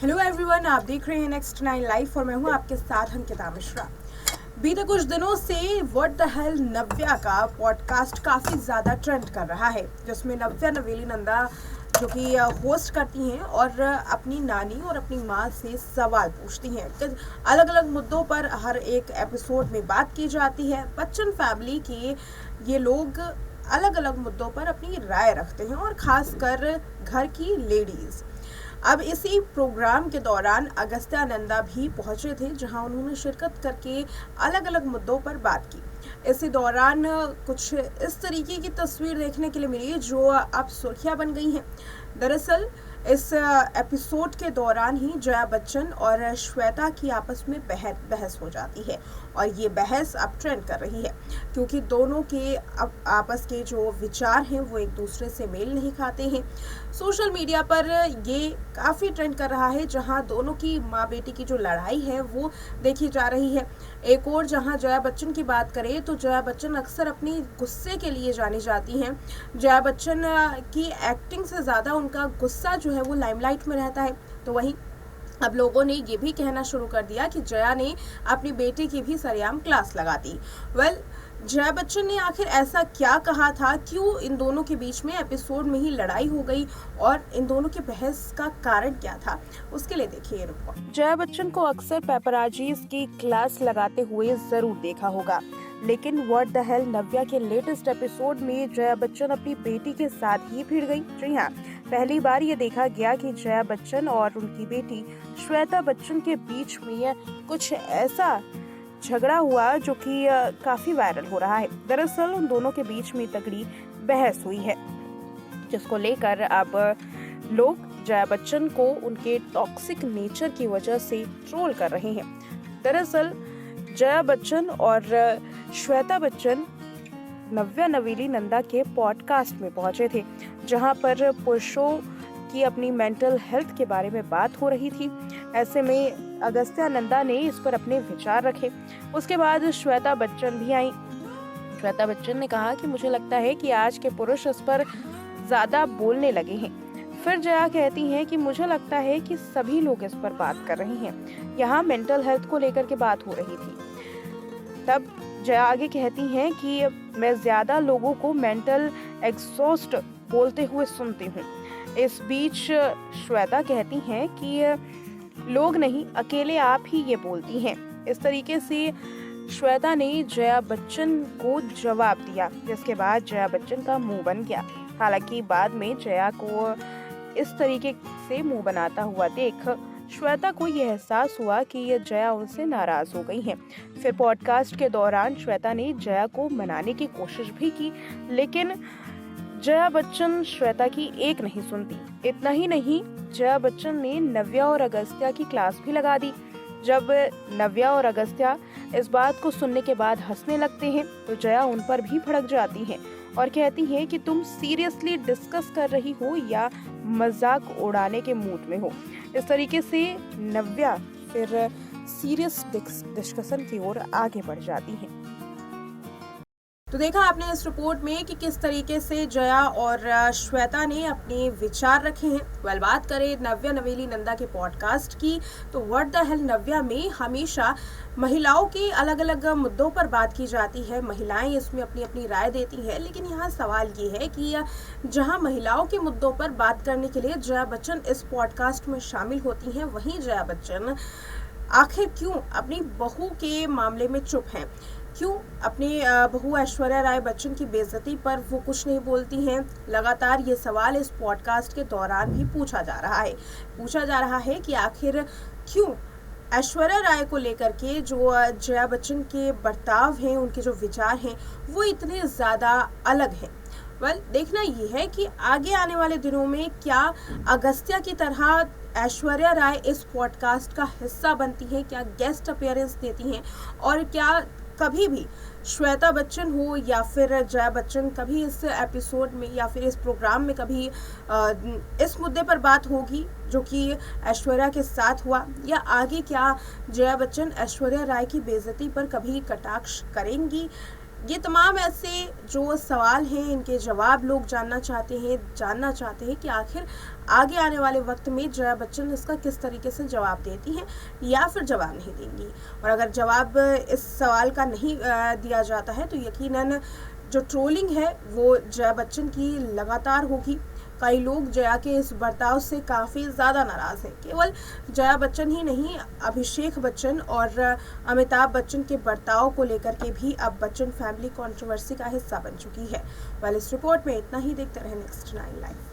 Hello everyone, आप देख रहे हैं नेक्स्ट 9 लाइफ और मैं हूं आपके साथ अंकिता मिश्रा। बीते कुछ दिनों से व्हाट द हेल नव्या का पॉडकास्ट काफ़ी ज़्यादा ट्रेंड कर रहा है, जिसमें नव्या नवेली नंदा जो कि होस्ट करती हैं और अपनी नानी और अपनी माँ से सवाल पूछती हैं। अलग अलग मुद्दों पर हर एक एपिसोड में बात की जाती है। बच्चन फैमिली के ये लोग अलग अलग मुद्दों पर अपनी राय रखते हैं और ख़ासकर घर की लेडीज़। अब इसी प्रोग्राम के दौरान अगस्त्या नंदा भी पहुंचे थे, जहां उन्होंने शिरकत करके अलग अलग मुद्दों पर बात की। इसी दौरान कुछ इस तरीके की तस्वीर देखने के लिए मिली जो अब सुर्खियां बन गई हैं। दरअसल इस एपिसोड के दौरान ही जया बच्चन और श्वेता की आपस में बहस हो जाती है और ये बहस अब ट्रेंड कर रही है, क्योंकि दोनों के अब आपस के जो विचार हैं वो एक दूसरे से मेल नहीं खाते हैं। सोशल मीडिया पर ये काफ़ी ट्रेंड कर रहा है, जहां दोनों की माँ बेटी की जो लड़ाई है वो देखी जा रही है। एक और जहां जया बच्चन की बात करें तो जया बच्चन अक्सर अपनी गुस्से के लिए जानी जाती हैं। जया बच्चन की एक्टिंग से ज़्यादा उनका गुस्सा जो है वो लाइमलाइट में रहता है। तो वहीं अब लोगों ने ये भी कहना शुरू कर दिया कि जया ने अपनी बेटी की भी सरेआम क्लास लगा दी। जया बच्चन ने आखिर ऐसा क्या कहा था, क्यों इन दोनों के बीच में एपिसोड में ही लड़ाई हो गई और इन दोनों की बहस का कारण क्या था, उसके लिए देखिए ये रिपोर्ट। जया बच्चन को अक्सर पेपराजीज की क्लास लगाते हुए जरूर देखा होगा, लेकिन व्हाट द हेल नव्या के लेटेस्ट एपिसोड में जया बच्चन अपनी बेटी के साथ ही भिड़ गई। जी हाँ, पहली बार ये देखा गया कि जया बच्चन और उनकी बेटी श्वेता बच्चन के बीच में कुछ ऐसा झगड़ा हुआ जो कि काफी वायरल हो रहा है। दरअसल उन दोनों के बीच में तगड़ी बहस हुई है, जिसको लेकर अब लोग जया बच्चन को उनके टॉक्सिक नेचर की वजह से ट्रोल कर रहे हैं। दरअसल जया बच्चन और श्वेता बच्चन नव्या नवेली नंदा के पॉडकास्ट में पहुंचे थे, जहां पर पुरुषों की अपनी मेंटल हेल्थ के बारे में बात हो रही थी। ऐसे में अगस्त्या नंदा ने इस पर अपने विचार रखे। उसके बाद श्वेता बच्चन भी आई। श्वेता बच्चन ने कहा कि मुझे लगता है कि आज के पुरुष इस पर ज्यादा बोलने लगे हैं। फिर जया कहती हैं कि मुझे लगता है कि सभी लोग इस पर बात कर रहे हैं। यहाँ मेंटल हेल्थ को लेकर के बात हो रही थी। तब जया आगे कहती हैं कि मैं ज्यादा लोगों को मेंटल एग्जॉस्ट बोलते हुए सुनती हूँ। इस बीच श्वेता कहती हैं कि लोग नहीं, अकेले आप ही ये बोलती हैं। इस तरीके से श्वेता ने जया बच्चन को जवाब दिया, जिसके बाद जया बच्चन का मुंह बन गया। हालांकि बाद में जया को इस तरीके से मुंह बनाता हुआ देख श्वेता को यह एहसास हुआ कि ये जया उनसे नाराज हो गई है। फिर पॉडकास्ट के दौरान श्वेता ने जया को मनाने की कोशिश भी की, लेकिन जया बच्चन श्वेता की एक नहीं सुनती। इतना ही नहीं, जया बच्चन ने नव्या और अगस्त्या की क्लास भी लगा दी। जब नव्या और अगस्त्या इस बात को सुनने के बाद हंसने लगते हैं तो जया उन पर भी भड़क जाती हैं और कहती हैं कि तुम सीरियसली डिस्कस कर रही हो या मजाक उड़ाने के मूड में हो। इस तरीके से नव्या फिर सीरियस डिस्कशन की ओर आगे बढ़ जाती हैं। तो देखा आपने इस रिपोर्ट में कि किस तरीके से जया और श्वेता ने अपने विचार रखे हैं। बात करें नव्या नवेली नंदा के पॉडकास्ट की, तो व्हाट द हेल नव्या में हमेशा महिलाओं के अलग अलग मुद्दों पर बात की जाती है। महिलाएं इसमें अपनी अपनी राय देती हैं, लेकिन यहाँ सवाल ये है कि जहाँ महिलाओं के मुद्दों पर बात करने के लिए जया बच्चन इस पॉडकास्ट में शामिल होती हैं, वहीं जया बच्चन आखिर क्यों अपनी बहू के मामले में चुप हैं? क्यों अपनी बहू ऐश्वर्या राय बच्चन की बेइज्जती पर वो कुछ नहीं बोलती हैं? लगातार ये सवाल इस पॉडकास्ट के दौरान भी पूछा जा रहा है कि आखिर क्यों ऐश्वर्या राय को लेकर के जो जया बच्चन के बर्ताव हैं, उनके जो विचार हैं, वो इतने ज़्यादा अलग हैं। देखना ये है कि आगे आने वाले दिनों में क्या अगस्त्या की तरह ऐश्वर्या राय इस पॉडकास्ट का हिस्सा बनती हैं, क्या गेस्ट अपीयरेंस देती हैं, और क्या कभी भी श्वेता बच्चन हो या फिर जया बच्चन कभी इस एपिसोड में या फिर इस प्रोग्राम में कभी इस मुद्दे पर बात होगी जो कि ऐश्वर्या के साथ हुआ, या आगे क्या जया बच्चन ऐश्वर्या राय की बेइज्जती पर कभी कटाक्ष करेंगी ये तमाम ऐसे जो सवाल हैं, इनके जवाब लोग जानना चाहते हैं कि आखिर आगे आने वाले वक्त में जया बच्चन इसका किस तरीके से जवाब देती हैं या फिर जवाब नहीं देंगी। और अगर जवाब इस सवाल का नहीं दिया जाता है तो यकीनन जो ट्रोलिंग है वो जया बच्चन की लगातार होगी। कई लोग जया के इस बर्ताव से काफ़ी ज़्यादा नाराज़ हैं। केवल जया बच्चन ही नहीं, अभिषेक बच्चन और अमिताभ बच्चन के बर्ताव को लेकर के भी अब बच्चन फैमिली कंट्रोवर्सी का हिस्सा बन चुकी है। इस रिपोर्ट में इतना ही। देखते रहें नेक्स्ट 9 लाइव।